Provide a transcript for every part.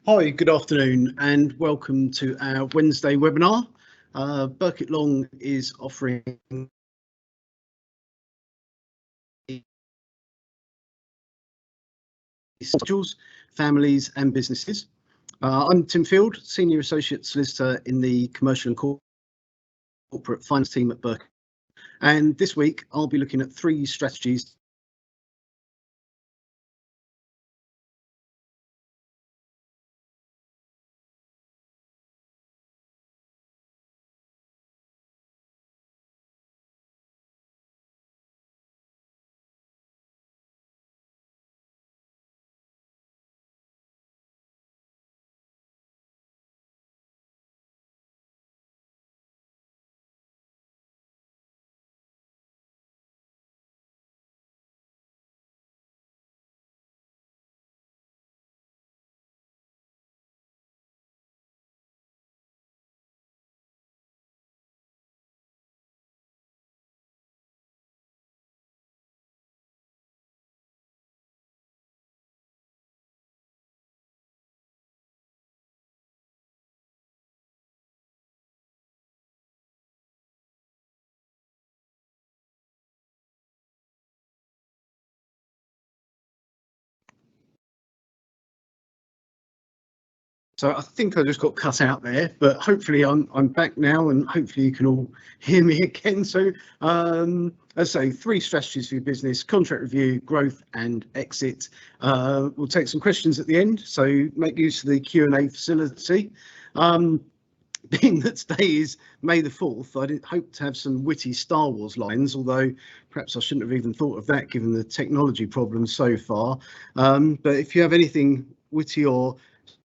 Hi, good afternoon and welcome to our Wednesday webinar. Burkitt Long is offering individuals, families and businesses. I'm Tim Field, Senior Associate Solicitor in the Commercial and Corporate Finance team at Burkitt. And this week I'll be looking at 3 strategies So I think I just got cut out there, but hopefully I'm back now and hopefully you can all hear me again. So as I say, 3 strategies for your business: contract review, growth and exit. We'll take some questions at the end, so make use of the Q&A facility. Being that today is May the 4th, I did hope to have some witty Star Wars lines, although perhaps I shouldn't have even thought of that given the technology problems so far. But if you have anything witty or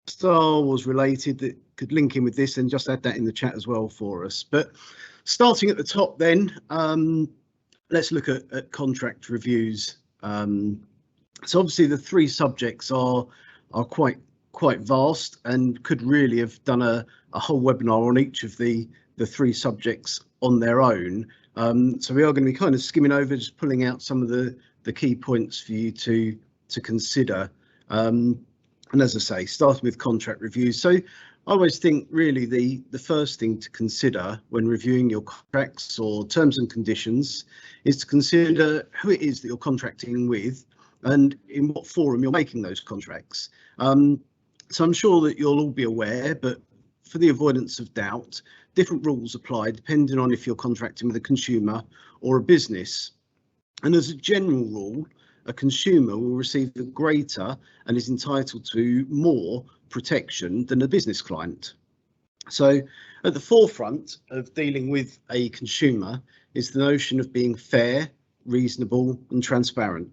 Star Wars related that could link in with this, and just add that in the chat as well for us. But starting at the top then, let's look at contract reviews. So obviously the 3 subjects are quite vast and could really have done a whole webinar on each of the 3 subjects on their own. So we are going to be kind of skimming over, just pulling out some of the key points for you to consider. And as I say, starting with contract reviews. So I always think really the first thing to consider when reviewing your contracts or terms and conditions is to consider who it is that you're contracting with and in what forum you're making those contracts. So I'm sure that you'll all be aware, but for the avoidance of doubt, different rules apply depending on if you're contracting with a consumer or a business. And as a general rule, a consumer will receive a greater and is entitled to more protection than a business client. So at the forefront of dealing with a consumer is the notion of being fair, reasonable and transparent.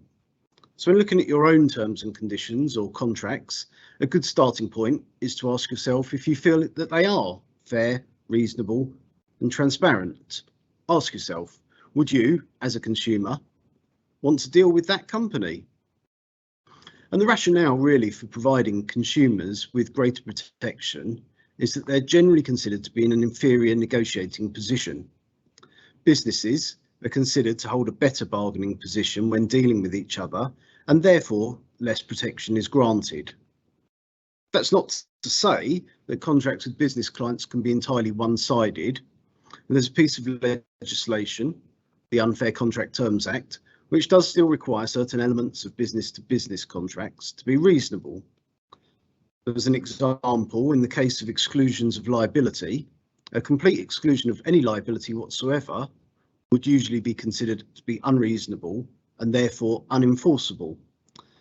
So when looking at your own terms and conditions or contracts, a good starting point is to ask yourself if you feel that they are fair, reasonable and transparent. Ask yourself, would you, as a consumer, want to deal with that company? And the rationale really for providing consumers with greater protection is that they're generally considered to be in an inferior negotiating position. Businesses are considered to hold a better bargaining position when dealing with each other, and therefore less protection is granted. That's not to say that contracts with business clients can be entirely one-sided. There's a piece of legislation, the Unfair Contract Terms Act, which does still require certain elements of business-to-business contracts to be reasonable. As an example, in the case of exclusions of liability, a complete exclusion of any liability whatsoever would usually be considered to be unreasonable and therefore unenforceable.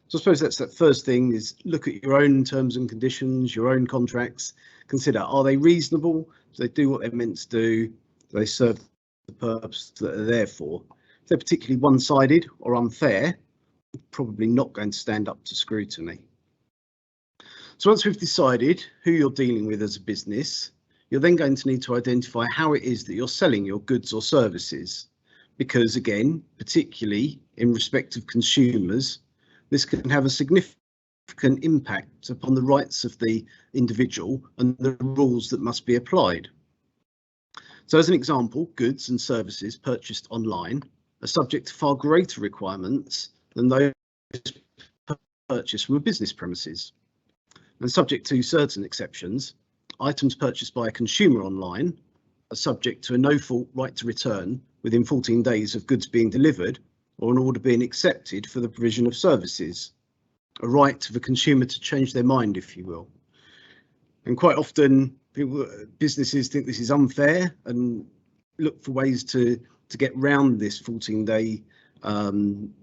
So I suppose that's that first thing, is look at your own terms and conditions, your own contracts, consider, are they reasonable? Do they do what they're meant to do? Do they serve the purpose that they're there for? If they're particularly one-sided or unfair, probably not going to stand up to scrutiny. So once we've decided who you're dealing with as a business, you're then going to need to identify how it is that you're selling your goods or services, because again, particularly in respect of consumers, this can have a significant impact upon the rights of the individual and the rules that must be applied. So as an example, goods and services purchased online are subject to far greater requirements than those purchased from a business premises. And subject to certain exceptions, items purchased by a consumer online are subject to a no-fault right to return within 14 days of goods being delivered or an order being accepted for the provision of services. A right of the consumer to change their mind, if you will. And quite often businesses think this is unfair and look for ways to get round this 14-day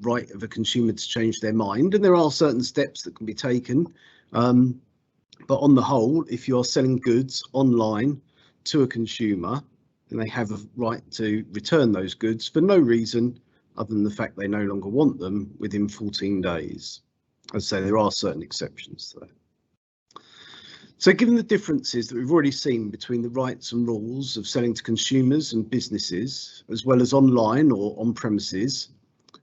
right of a consumer to change their mind. And there are certain steps that can be taken. But on the whole, if you're selling goods online to a consumer, then they have a right to return those goods for no reason other than the fact they no longer want them within 14 days. As I say, there are certain exceptions to that. So given the differences that we've already seen between the rights and rules of selling to consumers and businesses, as well as online or on premises,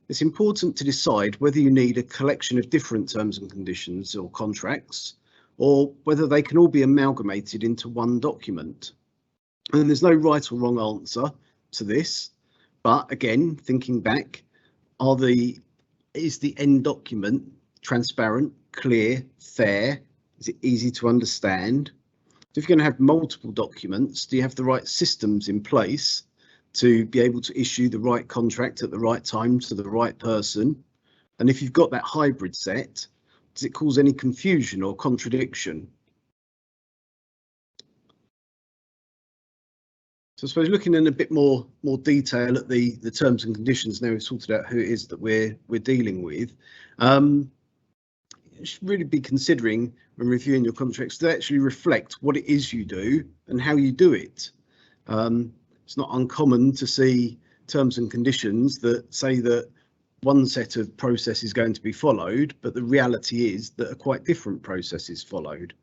it's important to decide whether you need a collection of different terms and conditions or contracts, or whether they can all be amalgamated into one document. And there's no right or wrong answer to this, but again, thinking back, is the end document transparent, clear, fair? Is it easy to understand? If you're going to have multiple documents, do you have the right systems in place to be able to issue the right contract at the right time to the right person? And if you've got that hybrid set, does it cause any confusion or contradiction? So I suppose looking in a bit more detail at the terms and conditions, now we've sorted out who it is that we're dealing with. You should really be considering when reviewing your contracts to actually reflect what it is you do and how you do it. It's not uncommon to see terms and conditions that say that one set of process is going to be followed, but the reality is that a quite different process is followed.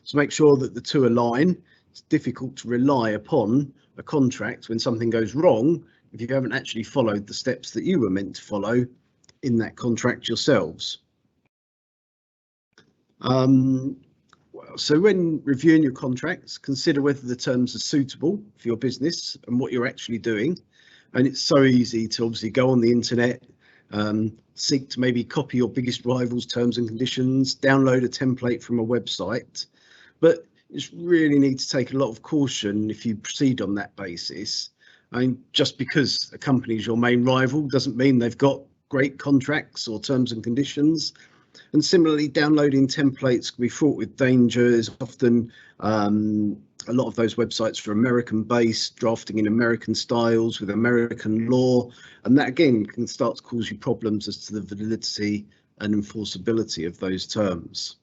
So make sure that the two align. It's difficult to rely upon a contract when something goes wrong if you haven't actually followed the steps that you were meant to follow in that contract yourselves. So when reviewing your contracts, consider whether the terms are suitable for your business and what you're actually doing. And it's so easy to obviously go on the internet, seek to maybe copy your biggest rival's terms and conditions, download a template from a website, but you just really need to take a lot of caution if you proceed on that basis. I mean, just because a company is your main rival doesn't mean they've got great contracts or terms and conditions. And similarly, downloading templates can be fraught with dangers. Often a lot of those websites are American based, drafting in American styles with American law, and that again can start to cause you problems as to the validity and enforceability of those terms.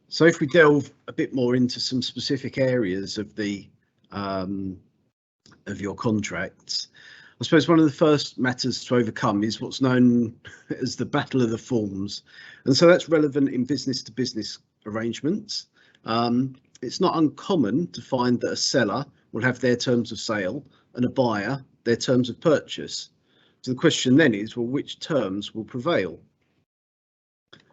So if we delve a bit more into some specific areas of your contracts, I suppose one of the first matters to overcome is what's known as the battle of the forms. And so that's relevant in business to business arrangements. It's not uncommon to find that a seller will have their terms of sale and a buyer their terms of purchase. So the question then is, well, which terms will prevail?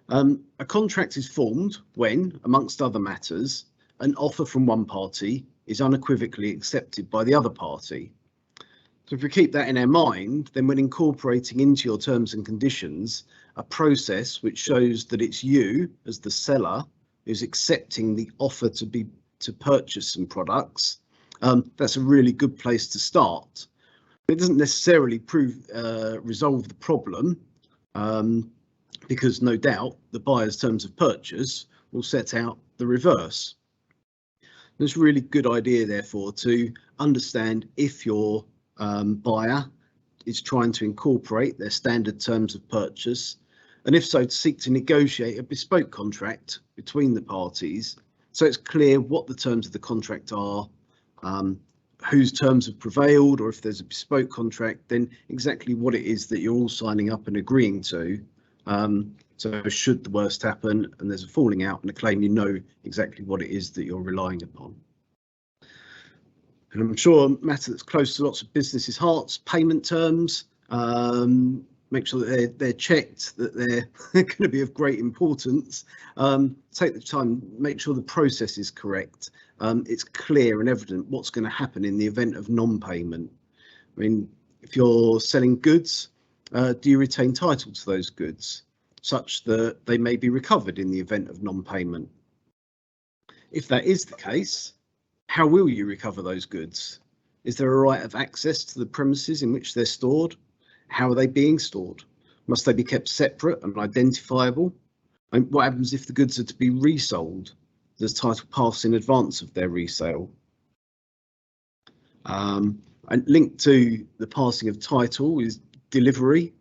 A contract is formed when, amongst other matters, an offer from one party is unequivocally accepted by the other party. So if we keep that in our mind, then when incorporating into your terms and conditions a process which shows that it's you as the seller who's accepting the offer to purchase some products, that's a really good place to start. It doesn't necessarily resolve the problem, because no doubt the buyer's terms of purchase will set out the reverse. It's a really good idea, therefore, to understand if your buyer is trying to incorporate their standard terms of purchase, and if so, to seek to negotiate a bespoke contract between the parties so it's clear what the terms of the contract are, whose terms have prevailed, or if there's a bespoke contract, then exactly what it is that you're all signing up and agreeing to. So should the worst happen and there's a falling out and a claim, you know exactly what it is that you're relying upon. And I'm sure a matter that's close to lots of businesses' hearts, payment terms. Make sure that they're checked, that they're going to be of great importance. Take the time, make sure the process is correct. It's clear and evident what's going to happen in the event of non-payment. I mean, if you're selling goods, do you retain title to those goods? such that they may be recovered in the event of non-payment. If that is the case, how will you recover those goods? Is there a right of access to the premises in which they're stored? How are they being stored? Must they be kept separate and identifiable? And what happens if the goods are to be resold? Does title pass in advance of their resale? And linked to the passing of title is delivery.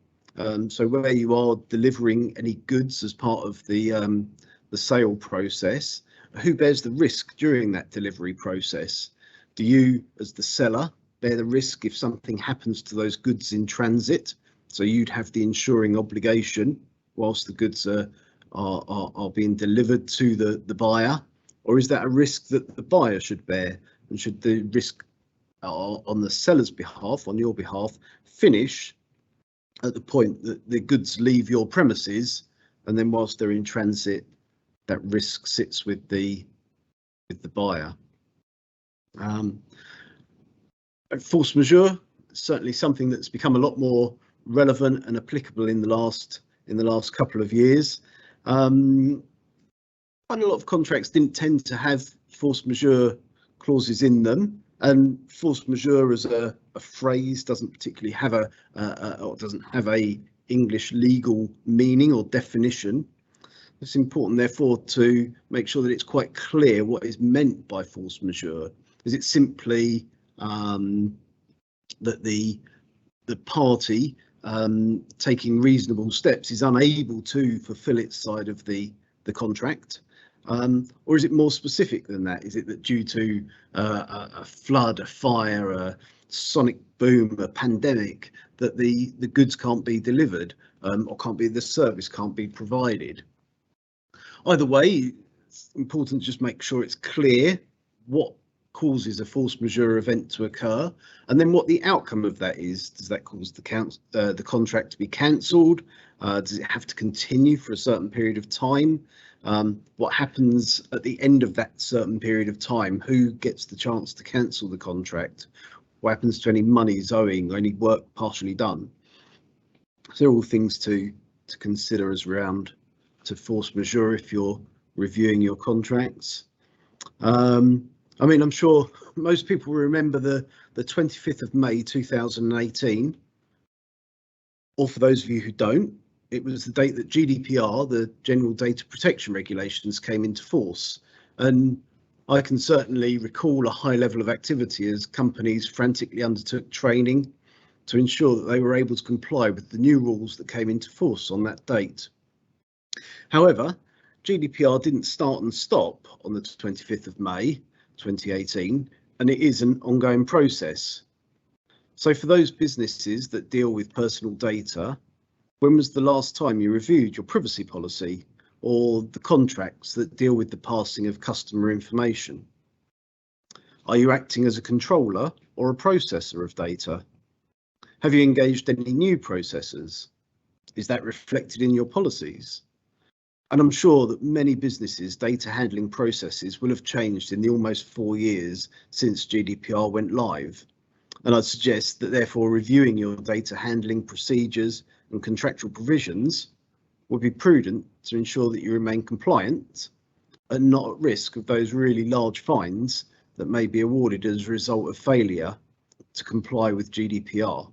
So where you are delivering any goods as part of the sale process, who bears the risk during that delivery process? Do you, as the seller, bear the risk if something happens to those goods in transit? So you'd have the insuring obligation whilst the goods are being delivered to the buyer, or is that a risk that the buyer should bear? And should the risk on the seller's behalf, on your behalf, finish at the point that the goods leave your premises, and then whilst they're in transit, that risk sits with the buyer? Force majeure, certainly something that's become a lot more relevant and applicable in the last couple of years. Quite a lot of contracts didn't tend to have force majeure clauses in them, and force majeure as a phrase doesn't particularly have a English legal meaning or definition. It's important, therefore, to make sure that it's quite clear what is meant by force majeure. Is it simply that the party taking reasonable steps is unable to fulfil its side of the contract? Or is it more specific than that? Is it that due to a flood, a fire, a sonic boom, a pandemic, that the goods can't be delivered, or the service can't be provided? Either way, it's important to just make sure it's clear what causes a force majeure event to occur, and then what the outcome of that is. Does that cause the contract to be cancelled? Does it have to continue for a certain period of time? What happens at the end of that certain period of time? Who gets the chance to cancel the contract? What happens to any monies owing or any work partially done? So they're all things to consider as around to force majeure if you're reviewing your contracts. I mean, I'm sure most people remember the 25th of May 2018, or for those of you who don't, it was the date that GDPR, the General Data Protection Regulations, came into force. And I can certainly recall a high level of activity as companies frantically undertook training to ensure that they were able to comply with the new rules that came into force on that date. However, GDPR didn't start and stop on the 25th of May 2018, and it is an ongoing process. So for those businesses that deal with personal data, when was the last time you reviewed your privacy policy or the contracts that deal with the passing of customer information? Are you acting as a controller or a processor of data? Have you engaged any new processors? Is that reflected in your policies? And I'm sure that many businesses' data handling processes will have changed in the almost 4 years since GDPR went live. And I'd suggest that therefore reviewing your data handling procedures and contractual provisions would be prudent to ensure that you remain compliant and not at risk of those really large fines that may be awarded as a result of failure to comply with GDPR.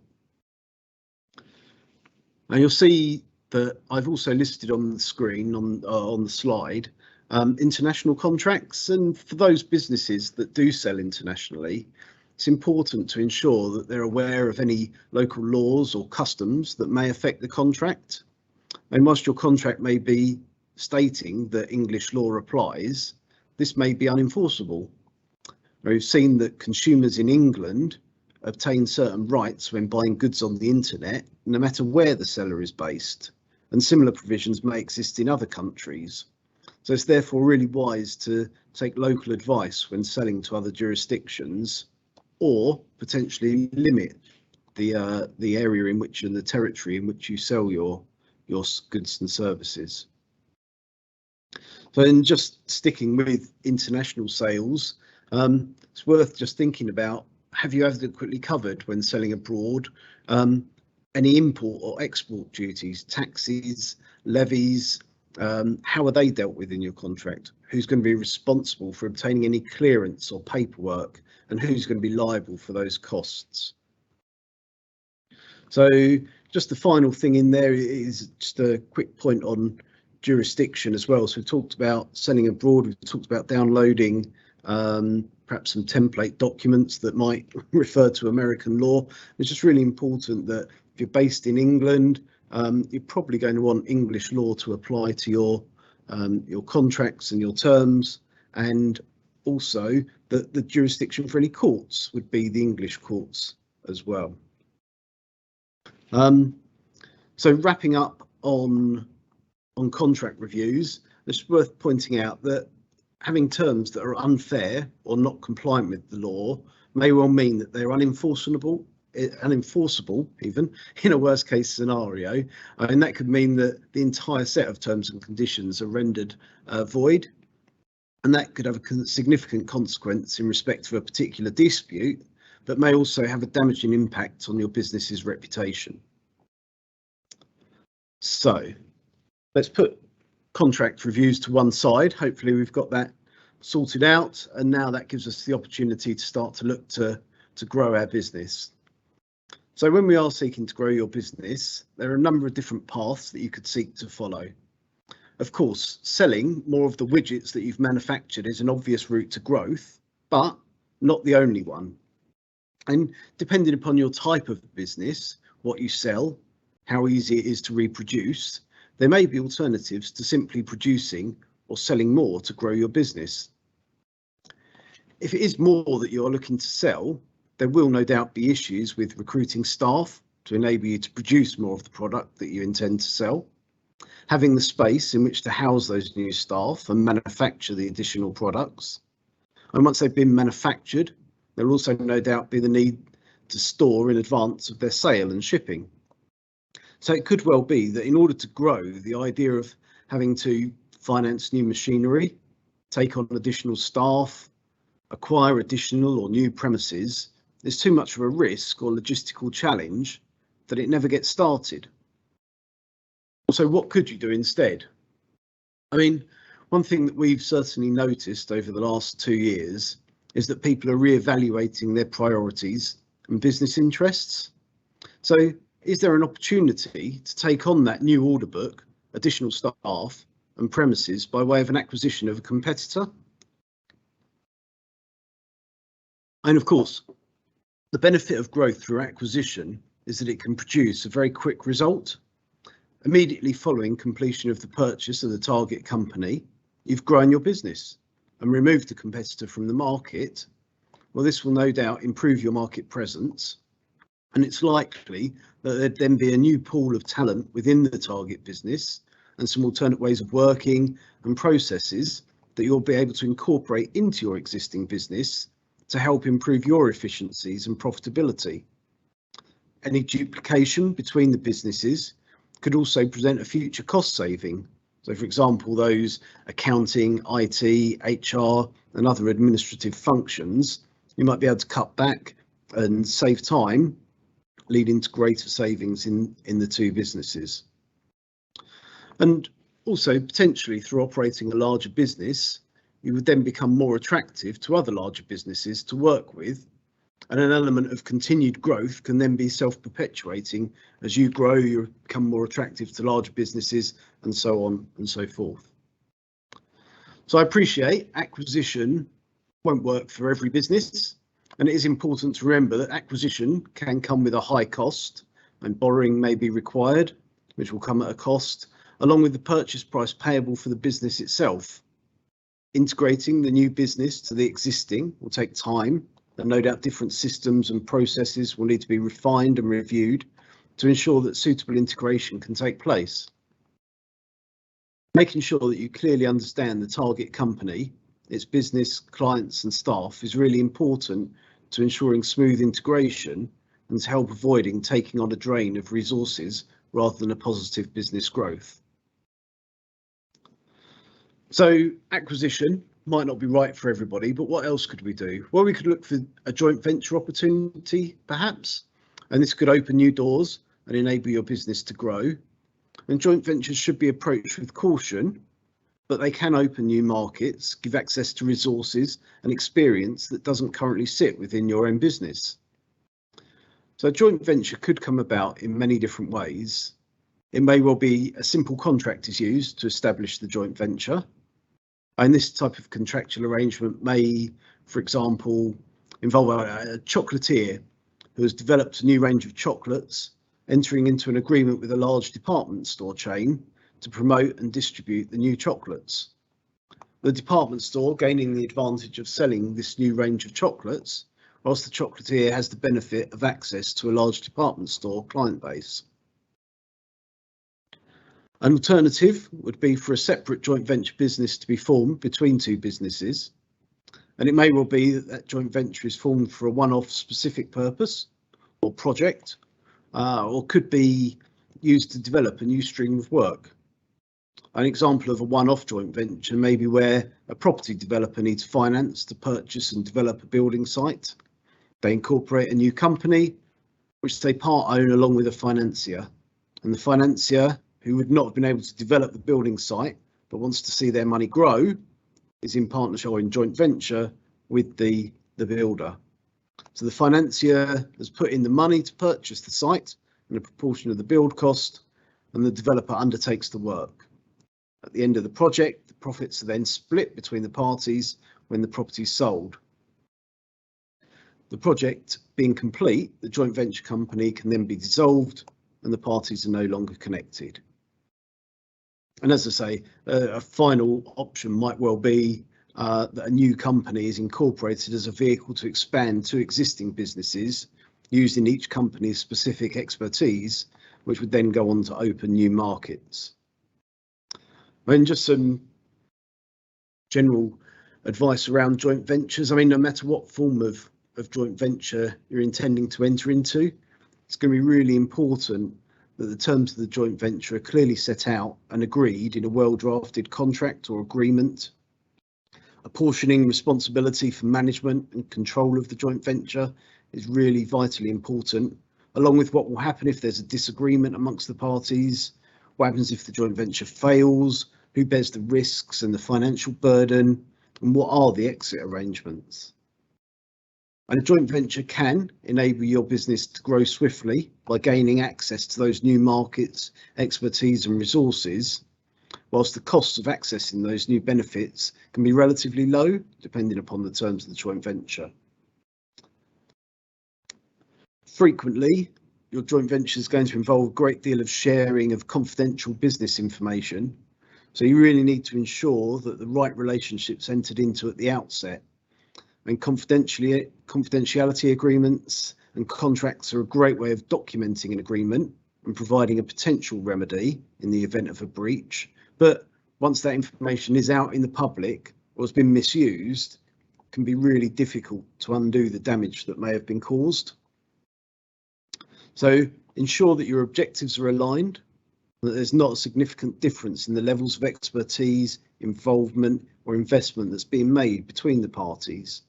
Now you'll see that I've also listed on the screen on the slide international contracts, and for those businesses that do sell internationally, it's important to ensure that they're aware of any local laws or customs that may affect the contract. And whilst your contract may be stating that English law applies, this may be unenforceable. We've seen that consumers in England obtain certain rights when buying goods on the internet, no matter where the seller is based, and similar provisions may exist in other countries. So it's therefore really wise to take local advice when selling to other jurisdictions, or potentially limit the area in which and the territory in which you sell your goods and services. So in just sticking with international sales, it's worth just thinking about, have you adequately covered when selling abroad any import or export duties, taxes, levies, how are they dealt with in your contract? Who's going to be responsible for obtaining any clearance or paperwork, and who's going to be liable for those costs? So just the final thing in there is just a quick point on jurisdiction as well. So we've talked about selling abroad, we've talked about downloading perhaps some template documents that might refer to American law. It's just really important that if you're based in England, you're probably going to want English law to apply to your contracts and your terms, and also that the jurisdiction for any courts would be the English courts as well. So wrapping up on contract reviews, it's worth pointing out that having terms that are unfair or not compliant with the law may well mean that they're unenforceable even in a worst case scenario, and that could mean that the entire set of terms and conditions are rendered void, and that could have a significant consequence in respect of a particular dispute, but may also have a damaging impact on your business's reputation. So let's put contract reviews to one side. Hopefully we've got that sorted out, and now that gives us the opportunity to start to look to grow our business. So when we are seeking to grow your business, there are a number of different paths that you could seek to follow. Of course, selling more of the widgets that you've manufactured is an obvious route to growth, but not the only one. And depending upon your type of business, what you sell, how easy it is to reproduce, there may be alternatives to simply producing or selling more to grow your business. If it is more that you're looking to sell, there will no doubt be issues with recruiting staff to enable you to produce more of the product that you intend to sell, having the space in which to house those new staff and manufacture the additional products. And once they've been manufactured, there will also no doubt be the need to store in advance of their sale and shipping. So it could well be that in order to grow, the idea of having to finance new machinery, take on additional staff, acquire additional or new premises is too much of a risk or logistical challenge that it never gets started. So what could you do instead? I mean, one thing that we've certainly noticed over the last 2 years is that people are re-evaluating their priorities and business interests. So is there an opportunity to take on that new order book, additional staff and premises by way of an acquisition of a competitor? And of course, the benefit of growth through acquisition is that it can produce a very quick result. Immediately following completion of the purchase of the target company, you've grown your business and removed the competitor from the market. Well, this will no doubt improve your market presence, and it's likely that there'd then be a new pool of talent within the target business and some alternate ways of working and processes that you'll be able to incorporate into your existing business to help improve your efficiencies and profitability. Any duplication between the businesses could also present a future cost saving. So for example, those accounting, IT, HR and other administrative functions, you might be able to cut back and save time, leading to greater savings in the two businesses. And also potentially through operating a larger business, you would then become more attractive to other larger businesses to work with, and an element of continued growth can then be self-perpetuating. As you grow, you become more attractive to larger businesses and so on and so forth. So I appreciate acquisition won't work for every business, and it is important to remember that acquisition can come with a high cost, and borrowing may be required, which will come at a cost, along with the purchase price payable for the business itself. Integrating the new business to the existing will take time, and no doubt different systems and processes will need to be refined and reviewed to ensure that suitable integration can take place. Making sure that you clearly understand the target company, its business, clients and staff is really important to ensuring smooth integration and to help avoiding taking on a drain of resources rather than a positive business growth. So acquisition might not be right for everybody, but what else could we do? Well, we could look for a joint venture opportunity, perhaps, and this could open new doors and enable your business to grow. And joint ventures should be approached with caution, but they can open new markets, give access to resources and experience that doesn't currently sit within your own business. So a joint venture could come about in many different ways. It may well be a simple contract is used to establish the joint venture. And this type of contractual arrangement may, for example, involve a chocolatier who has developed a new range of chocolates, entering into an agreement with a large department store chain to promote and distribute the new chocolates. The department store gaining the advantage of selling this new range of chocolates, whilst the chocolatier has the benefit of access to a large department store client base. An alternative would be for a separate joint venture business to be formed between two businesses, and it may well be that that joint venture is formed for a one-off specific purpose or project, or could be used to develop a new stream of work. An example of a one-off joint venture may be where a property developer needs finance to purchase and develop a building site. They incorporate a new company, which they part own along with a financier, and the financier, who would not have been able to develop the building site but wants to see their money grow, is in partnership or in joint venture with the builder. So the financier has put in the money to purchase the site and a proportion of the build cost, and the developer undertakes the work. At the end of the project, the profits are then split between the parties when the property is sold. The project being complete, the joint venture company can then be dissolved and the parties are no longer connected. And as I say, a final option might well be that a new company is incorporated as a vehicle to expand two existing businesses, using each company's specific expertise, which would then go on to open new markets. And just some general advice around joint ventures. I mean, no matter what form of joint venture you're intending to enter into, it's going to be really important that the terms of the joint venture are clearly set out and agreed in a well-drafted contract or agreement. Apportioning responsibility for management and control of the joint venture is really vitally important, along with what will happen if there's a disagreement amongst the parties, what happens if the joint venture fails, who bears the risks and the financial burden, and what are the exit arrangements. And a joint venture can enable your business to grow swiftly by gaining access to those new markets, expertise and resources, whilst the costs of accessing those new benefits can be relatively low, depending upon the terms of the joint venture. Frequently, your joint venture is going to involve a great deal of sharing of confidential business information, so you really need to ensure that the right relationships entered into at the outset. And confidentiality agreements and contracts are a great way of documenting an agreement and providing a potential remedy in the event of a breach. But once that information is out in the public or has been misused, it can be really difficult to undo the damage that may have been caused. So ensure that your objectives are aligned, that there's not a significant difference in the levels of expertise, involvement or investment that's being made between the parties.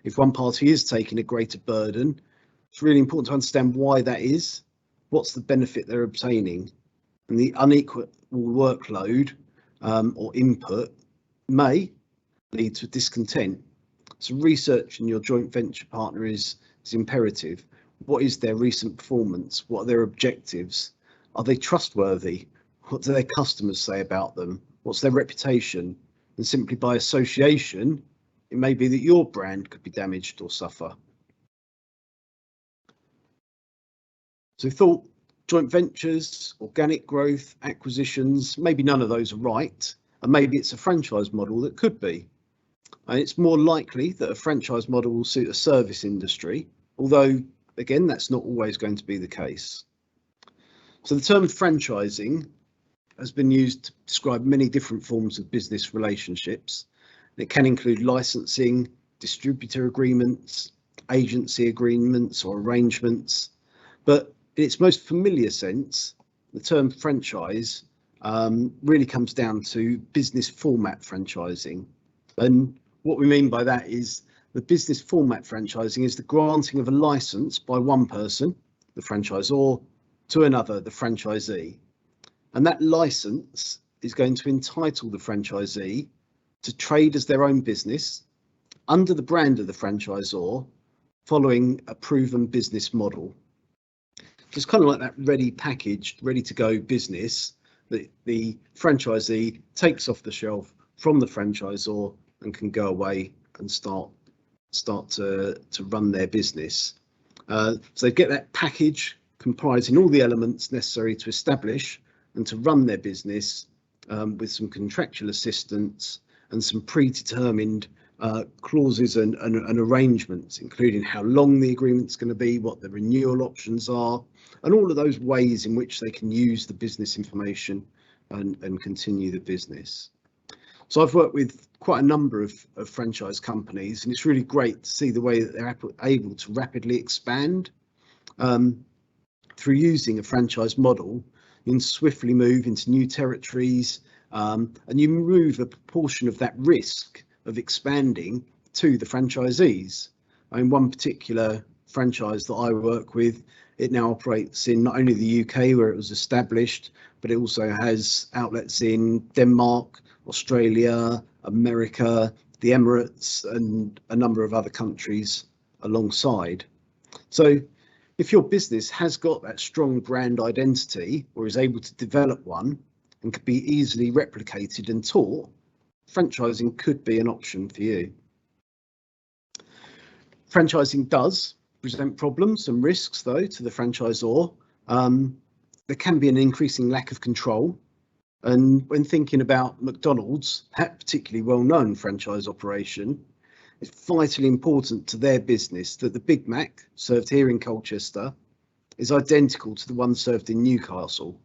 If one party is taking a greater burden, it's really important to understand why that is, what's the benefit they're obtaining, and the unequal workload or input may lead to discontent. So researching your joint venture partner is imperative. What is their recent performance? What are their objectives? Are they trustworthy? What do their customers say about them? What's their reputation? And simply by association, it may be that your brand could be damaged or suffer. So thought joint ventures, organic growth, acquisitions, maybe none of those are right, and maybe it's a franchise model that could be. And it's more likely that a franchise model will suit a service industry, although again, that's not always going to be the case. So the term franchising has been used to describe many different forms of business relationships. It can include licensing, distributor agreements, agency agreements or arrangements, but in its most familiar sense, the term franchise really comes down to business format franchising. And what we mean by that is the business format franchising is the granting of a license by one person, the franchisor, to another, the franchisee. And that license is going to entitle the franchisee to trade as their own business under the brand of the franchisor, following a proven business model. It's kind of like that ready packaged, ready to go business that the franchisee takes off the shelf from the franchisor and can go away and start to run their business. So they get that package comprising all the elements necessary to establish and to run their business, with some contractual assistance and some predetermined clauses and arrangements, including how long the agreement's going to be, what the renewal options are, and all of those ways in which they can use the business information and continue the business. So I've worked with quite a number of franchise companies, and it's really great to see the way that they're able to rapidly expand through using a franchise model. You can swiftly move into new territories, and you move a proportion of that risk of expanding to the franchisees. I mean, one particular franchise that I work with, it now operates in not only the UK where it was established, but it also has outlets in Denmark, Australia, America, the Emirates, and a number of other countries alongside. So if your business has got that strong brand identity or is able to develop one and could be easily replicated and taught, franchising could be an option for you. Franchising does present problems and risks, though, to the franchisor. There can be an increasing lack of control. And when thinking about McDonald's, that particularly well-known franchise operation, it's vitally important to their business that the Big Mac served here in Colchester is identical to the one served in Newcastle.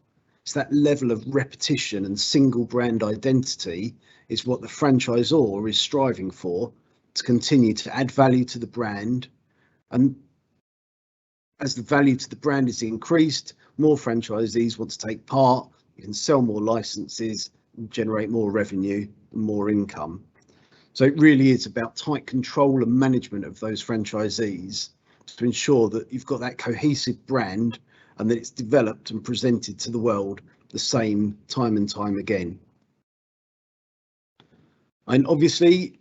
It's that level of repetition and single brand identity is what the franchisor is striving for, to continue to add value to the brand. And as the value to the brand is increased, more franchisees want to take part. You can sell more licenses and generate more revenue and more income. So it really is about tight control and management of those franchisees to ensure that you've got that cohesive brand and that it's developed and presented to the world the same time and time again. And obviously,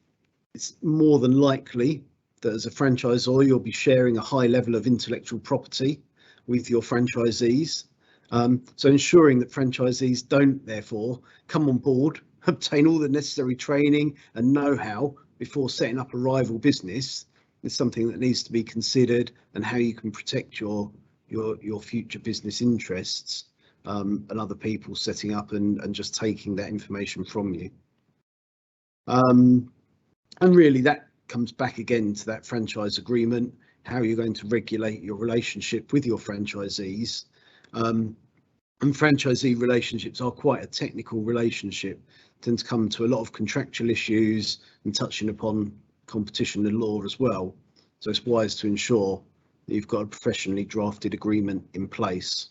it's more than likely that as a franchisor, you'll be sharing a high level of intellectual property with your franchisees. So ensuring that franchisees don't, therefore, come on board, obtain all the necessary training and know-how before setting up a rival business is something that needs to be considered, and how you can protect your future business interests and other people setting up and just taking that information from you. And really that comes back again to that franchise agreement, how you're going to regulate your relationship with your franchisees. And franchisee relationships are quite a technical relationship, tend to come to a lot of contractual issues and touching upon competition and law as well. So it's wise to ensure that you've got a professionally drafted agreement in place.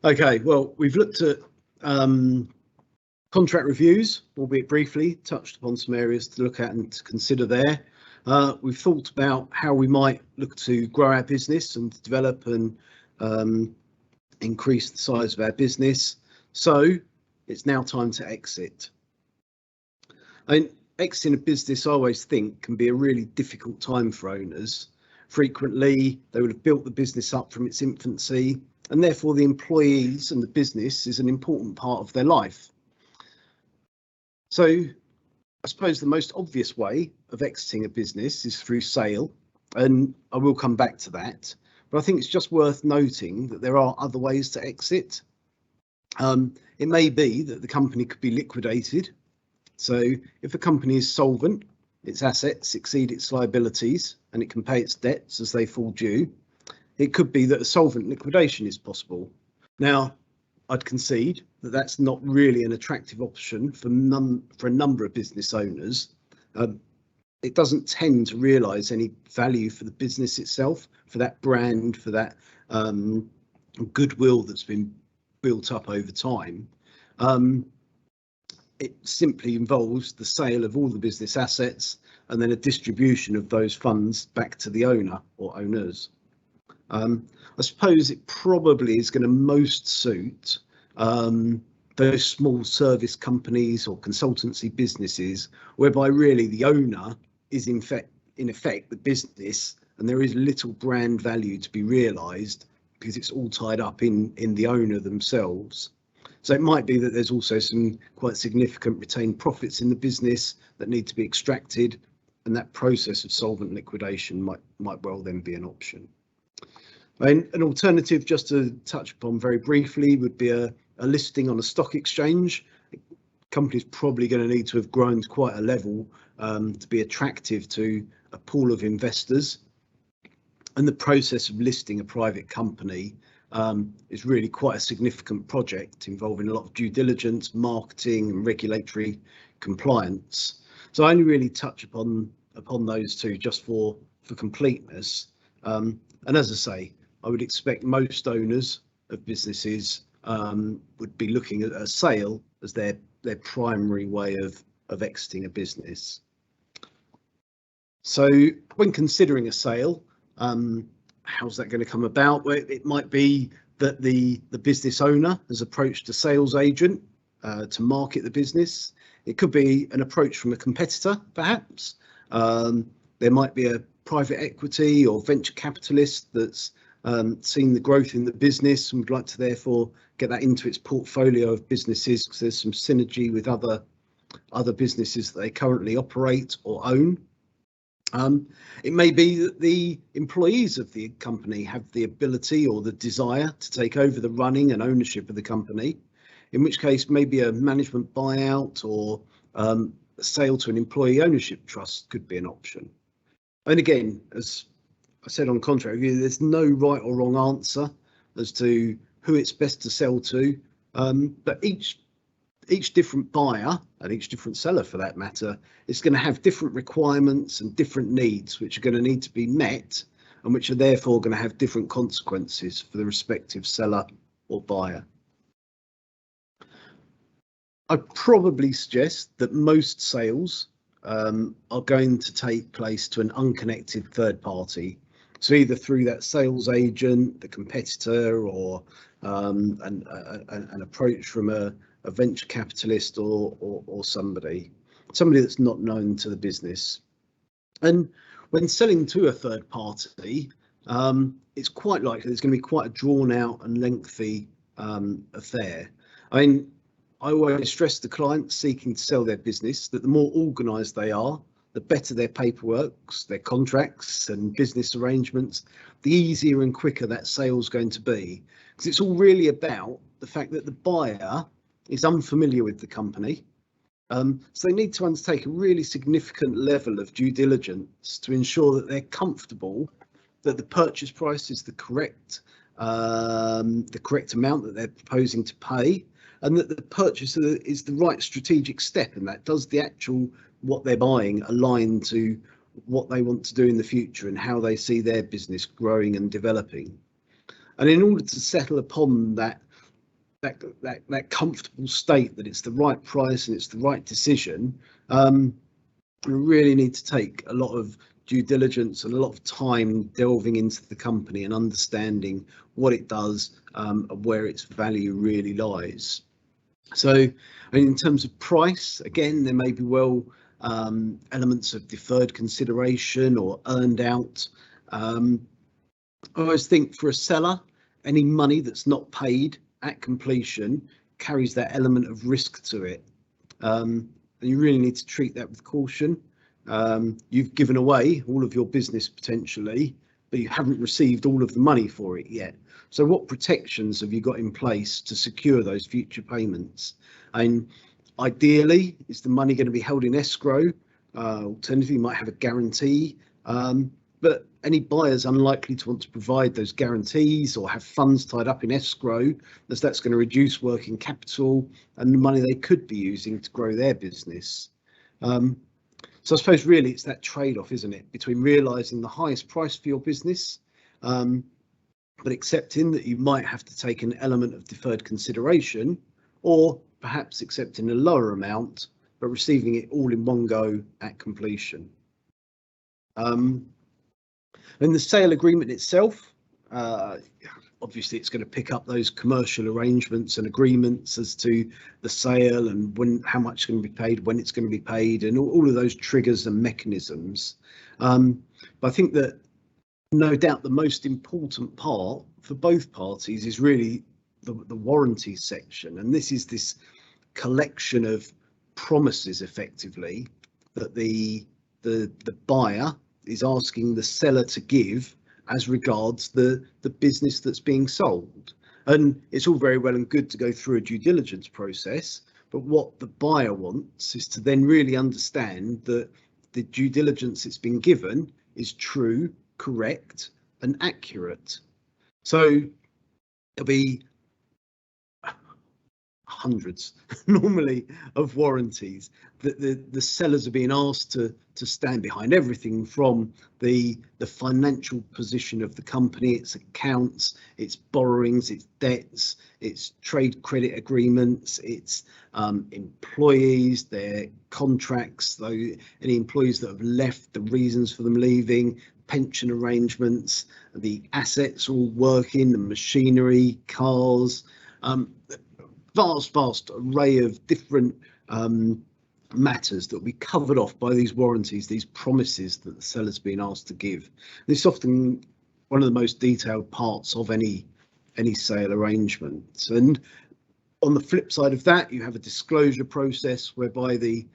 Okay, well, we've looked at contract reviews, albeit briefly, touched upon some areas to look at and to consider there. We've thought about how we might look to grow our business and develop and increase the size of our business. So it's now time to exit. And exiting a business, I always think, can be a really difficult time for owners. Frequently, they would have built the business up from its infancy, and therefore the employees and the business is an important part of their life. So I suppose the most obvious way of exiting a business is through sale, and I will come back to that. But I think it's just worth noting that there are other ways to exit. It may be that the company could be liquidated. So if a company is solvent, its assets exceed its liabilities and it can pay its debts as they fall due, it could be that a solvent liquidation is possible. Now, I'd concede that that's not really an attractive option for a number of business owners. It doesn't tend to realise any value for the business itself, for that brand, for that goodwill that's been built up over time. It simply involves the sale of all the business assets and then a distribution of those funds back to the owner or owners. I suppose it probably is going to most suit those small service companies or consultancy businesses whereby really the owner is in effect the business, and there is little brand value to be realised because it's all tied up in the owner themselves. So it might be that there's also some quite significant retained profits in the business that need to be extracted, and that process of solvent liquidation might well then be an option. And an alternative, just to touch upon very briefly, would be a listing on a stock exchange. The company's probably going to need to have grown to quite a level to be attractive to a pool of investors. And the process of listing a private company is really quite a significant project involving a lot of due diligence, marketing and regulatory compliance. So I only really touch upon those two just for completeness. And as I say, I would expect most owners of businesses would be looking at a sale as their primary way of exiting a business. So when considering a sale, how's that going to come about? Well, it might be that the business owner has approached a sales agent to market the business. It could be an approach from a competitor, perhaps. There might be a private equity or venture capitalist that's seen the growth in the business and would like to therefore get that into its portfolio of businesses because there's some synergy with other businesses that they currently operate or own. It may be that the employees of the company have the ability or the desire to take over the running and ownership of the company, in which case maybe a management buyout or a sale to an employee ownership trust could be an option. And again, as I said on contract review, there's no right or wrong answer as to who it's best to sell to, but each different buyer and each different seller for that matter is going to have different requirements and different needs which are going to need to be met and which are therefore going to have different consequences for the respective seller or buyer. I'd probably suggest that most sales are going to take place to an unconnected third party. So either through that sales agent, the competitor, or an approach from a venture capitalist or somebody that's not known to the business. And when selling to a third party, it's quite likely there's going to be quite a drawn out and lengthy affair. I mean, I always stress to clients seeking to sell their business that the more organised they are, the better their paperwork, their contracts and business arrangements, the easier and quicker that sale is going to be. Because it's all really about the fact that the buyer is unfamiliar with the company. So they need to undertake a really significant level of due diligence to ensure that they're comfortable that the purchase price is the correct amount that they're proposing to pay, and that the purchase is the right strategic step, and that does the actual what they're buying align to what they want to do in the future and how they see their business growing and developing. And in order to settle upon that comfortable state that it's the right price and it's the right decision, we really need to take a lot of due diligence and a lot of time delving into the company and understanding what it does and where its value really lies. So, I mean, in terms of price, again, there may be elements of deferred consideration or earned out. I always think for a seller, any money that's not paid at completion carries that element of risk to it. And you really need to treat that with caution. You've given away all of your business potentially, but you haven't received all of the money for it yet. So what protections have you got in place to secure those future payments? And ideally, is the money going to be held in escrow? Alternatively, you might have a guarantee, but any buyer's unlikely to want to provide those guarantees or have funds tied up in escrow, as that's going to reduce working capital and the money they could be using to grow their business. So I suppose really it's that trade-off, isn't it, between realising the highest price for your business, but accepting that you might have to take an element of deferred consideration, or perhaps accepting a lower amount, but receiving it all in one go at completion. And the sale agreement itself, obviously it's going to pick up those commercial arrangements and agreements as to the sale and how much is going to be paid, when it's going to be paid, and all of those triggers and mechanisms. But I think that no doubt the most important part for both parties is really the warranty section, and this is this collection of promises effectively that the buyer is asking the seller to give as regards the business that's being sold. And it's all very well and good to go through a due diligence process, but what the buyer wants is to then really understand that the due diligence that's been given is true, correct and accurate. So there'll be hundreds normally of warranties that the sellers are being asked to stand behind everything from the financial position of the company, its accounts, its borrowings, its debts, its trade credit agreements, its employees, their contracts, though any employees that have left, the reasons for them leaving, pension arrangements, the assets all working, the machinery, cars, vast array of different matters that will be covered off by these warranties, these promises that the seller's been asked to give. This is often one of the most detailed parts of any sale arrangements. And on the flip side of that, you have a disclosure process whereby the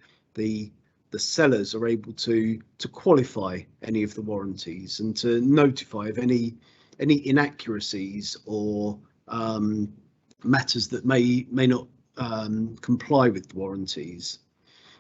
sellers are able to qualify any of the warranties and to notify of any inaccuracies or matters that may not comply with the warranties.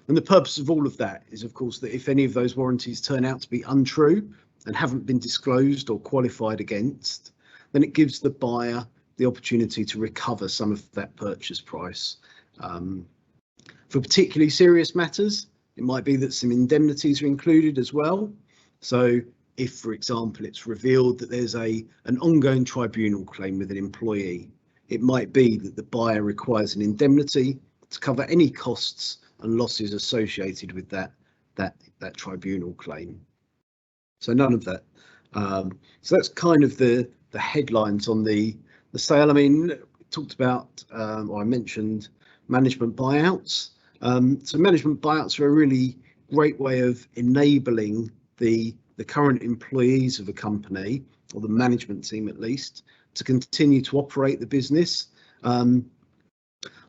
And the purpose of all of that is, of course, that if any of those warranties turn out to be untrue and haven't been disclosed or qualified against, then it gives the buyer the opportunity to recover some of that purchase price. For particularly serious matters, it might be that some indemnities are included as well. So if, for example, it's revealed that there's an ongoing tribunal claim with an employee, it might be that the buyer requires an indemnity to cover any costs and losses associated with that tribunal claim. So none of that. So that's kind of the headlines on the sale. I mean, talked about, or I mentioned management buyouts. So management buyouts are a really great way of enabling the current employees of a company, or the management team at least, to continue to operate the business.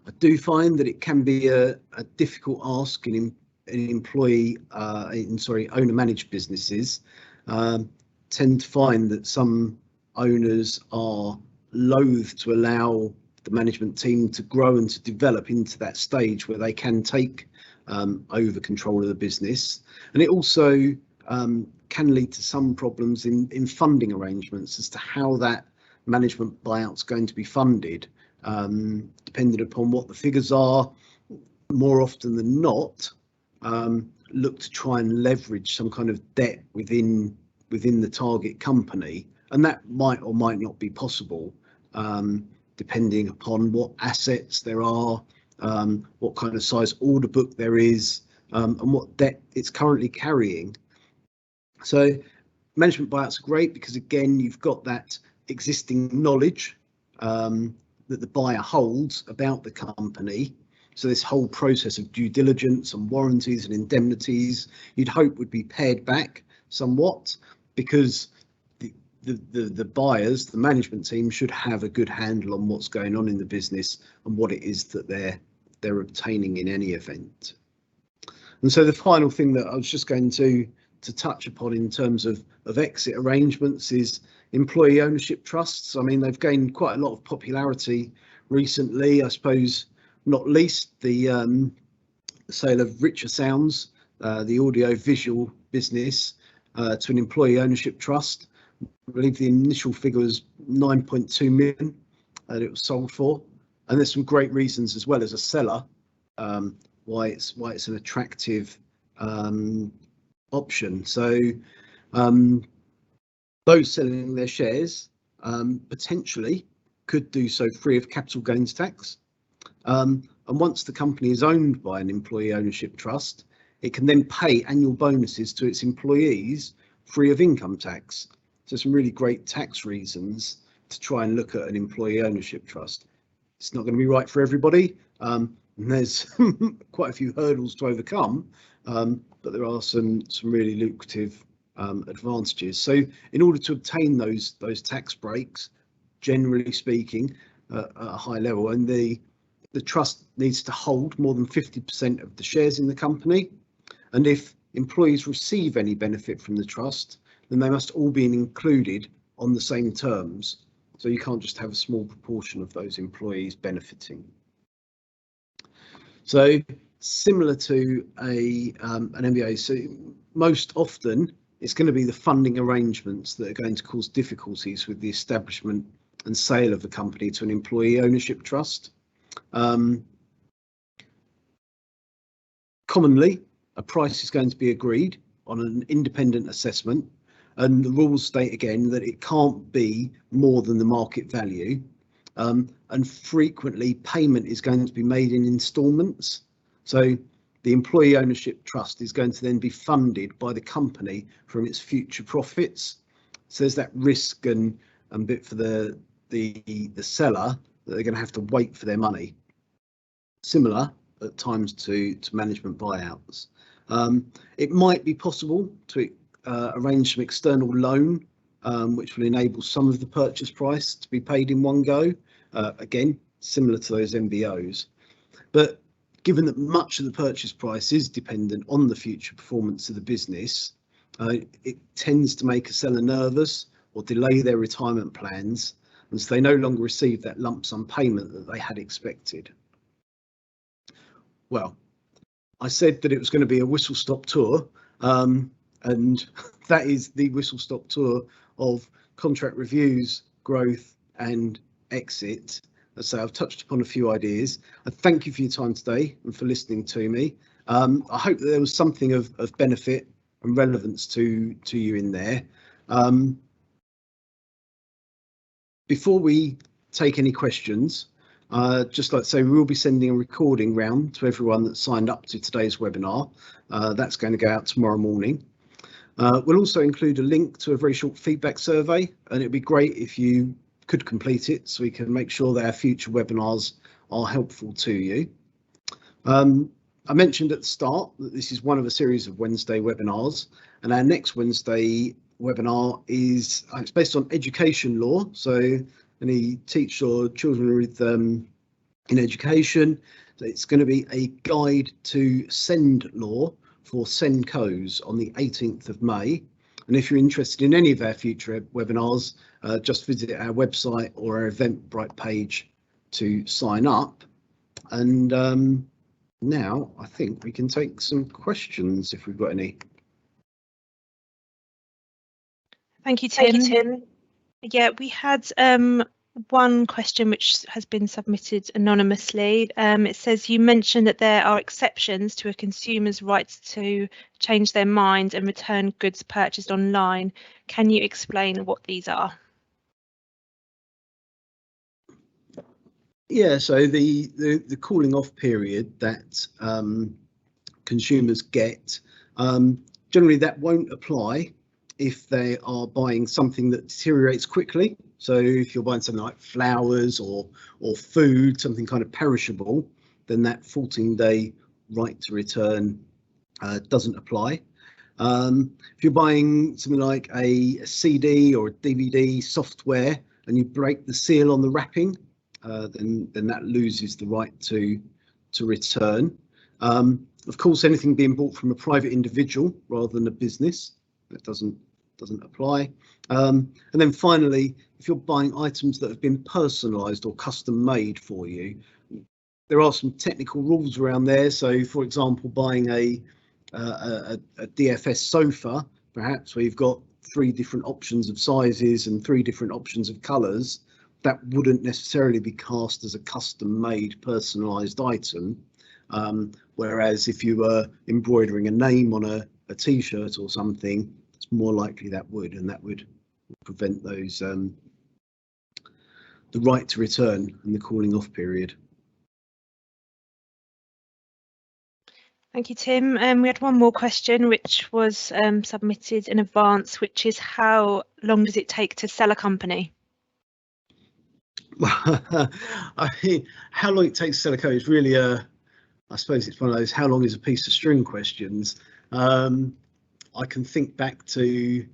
I do find that it can be a difficult ask in owner-managed businesses. Tend to find that some owners are loath to allow the management team to grow and to develop into that stage where they can take over control of the business. And it also can lead to some problems in funding arrangements as to how that management buyout's going to be funded, depending upon what the figures are. More often than not, look to try and leverage some kind of debt within the target company, and that might or might not be possible, depending upon what assets there are, what kind of size order book there is, and what debt it's currently carrying. So management buyouts are great because, again, you've got that existing knowledge that the buyer holds about the company. So this whole process of due diligence and warranties and indemnities, you'd hope would be pared back somewhat, because the buyers, the management team, should have a good handle on what's going on in the business and what it is that they're obtaining in any event. And so the final thing that I was just going to touch upon in terms of exit arrangements is employee ownership trusts. I mean, they've gained quite a lot of popularity recently, I suppose, not least the sale of Richer Sounds, the audio visual business, to an employee ownership trust. I believe the initial figure was 9.2 million that it was sold for, and there's some great reasons as well as a seller why it's an attractive option. So those selling their shares potentially could do so free of capital gains tax, and once the company is owned by an employee ownership trust, it can then pay annual bonuses to its employees free of income tax. So some really great tax reasons to try and look at an employee ownership trust. It's not going to be right for everybody. And there's quite a few hurdles to overcome, but there are some really lucrative advantages. So in order to obtain those tax breaks, generally speaking, at a high level, and the trust needs to hold more than 50% of the shares in the company. And if employees receive any benefit from the trust, then they must all be included on the same terms. So you can't just have a small proportion of those employees benefiting. So similar to an MBA, so most often it's going to be the funding arrangements that are going to cause difficulties with the establishment and sale of the company to an employee ownership trust. Commonly, a price is going to be agreed on an independent assessment, and the rules state again that it can't be more than the market value, and frequently payment is going to be made in instalments. So the employee ownership trust is going to then be funded by the company from its future profits. So there's that risk and bit for the seller that they're going to have to wait for their money. Similar at times to management buyouts. It might be possible to arrange some external loan, which will enable some of the purchase price to be paid in one go. Again, similar to those MBOs. But given that much of the purchase price is dependent on the future performance of the business, it tends to make a seller nervous or delay their retirement plans, and so they no longer receive that lump sum payment that they had expected. Well, I said that it was going to be a whistle-stop tour, and that is the whistle-stop tour of contract reviews, growth and exit. So I've touched upon a few ideas. I thank you for your time today and for listening to me. I hope that there was something of benefit and relevance to you in there. Before we take any questions, just like to say, we will be sending a recording round to everyone that signed up to today's webinar. That's going to go out tomorrow morning. We'll also include a link to a very short feedback survey, and it'd be great if you could complete it so we can make sure that our future webinars are helpful to you. I mentioned at the start that this is one of a series of Wednesday webinars, and our next Wednesday webinar is it's based on education law. So any teach or children with in education, it's going to be a guide to send law for SENCOs on the 18th of May. And if you're interested in any of our future webinars, just visit our website or our Eventbrite page to sign up. And now I think we can take some questions if we've got any. Thank you, Tim. Yeah, we had one question which has been submitted anonymously. It says, you mentioned that there are exceptions to a consumer's right to change their mind and return goods purchased online. Can you explain what these are? Yeah, so the cooling off period that consumers get, generally that won't apply if they are buying something that deteriorates quickly. So if you're buying something like flowers or food, something kind of perishable, then that 14-day right to return doesn't apply. If you're buying something like a CD or a DVD software and you break the seal on the wrapping, then that loses the right to return. Of course, anything being bought from a private individual rather than a business, that doesn't apply. And then finally, if you're buying items that have been personalised or custom made for you, there are some technical rules around there. So, for example, buying a DFS sofa, perhaps where you've got 3 different options of sizes and 3 different options of colours, that wouldn't necessarily be cast as a custom made personalised item. Whereas if you were embroidering a name on a t-shirt or something, it's more likely that would, and that would prevent those the right to return and the cooling off period. Thank you, Tim. We had one more question, which was submitted in advance, which is how long does it take to sell a company? I mean, how long it takes to sell a company is really I suppose it's one of those how long is a piece of string questions. I can think back to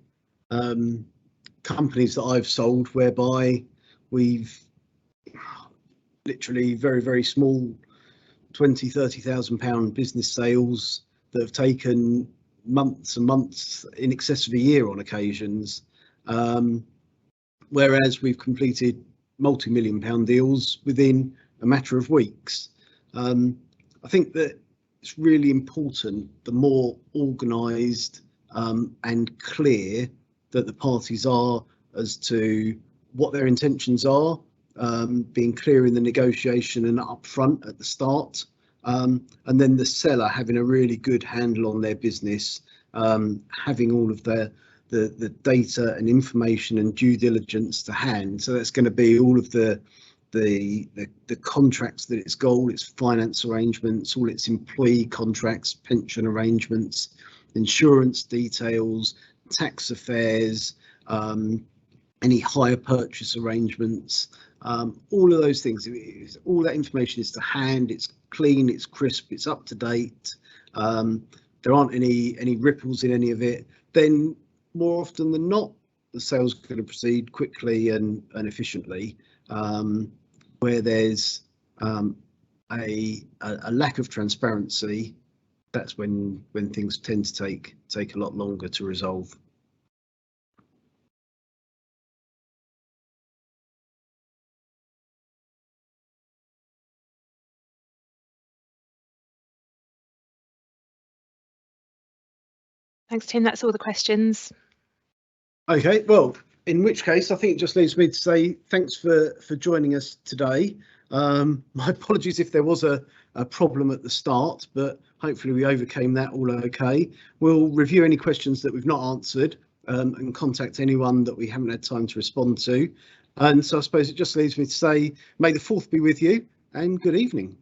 companies that I've sold whereby we've literally very small 20,000-30,000 pound business sales that have taken months and months, in excess of a year on occasions, whereas we've completed multi-million pound deals within a matter of weeks. I think that it's really important, the more organised and clear that the parties are as to what their intentions are, being clear in the negotiation and upfront at the start, and then the seller having a really good handle on their business, having all of the data and information and due diligence to hand. So that's going to be all of the contracts that it's got, its finance arrangements, all its employee contracts, pension arrangements, insurance details, tax affairs, any hire purchase arrangements, all of those things. All that information is to hand, it's clean, it's crisp, it's up to date. There aren't any ripples in any of it. Then more often than not, the sale's going to proceed quickly and efficiently. Where there's a lack of transparency, that's when things tend to take a lot longer to resolve. Thanks, Tim. That's all the questions. Okay, well, in which case, I think it just leaves me to say thanks for joining us today. My apologies if there was a problem at the start, but hopefully we overcame that all okay. We'll review any questions that we've not answered and contact anyone that we haven't had time to respond to. And so I suppose it just leaves me to say, may the 4th be with you and good evening.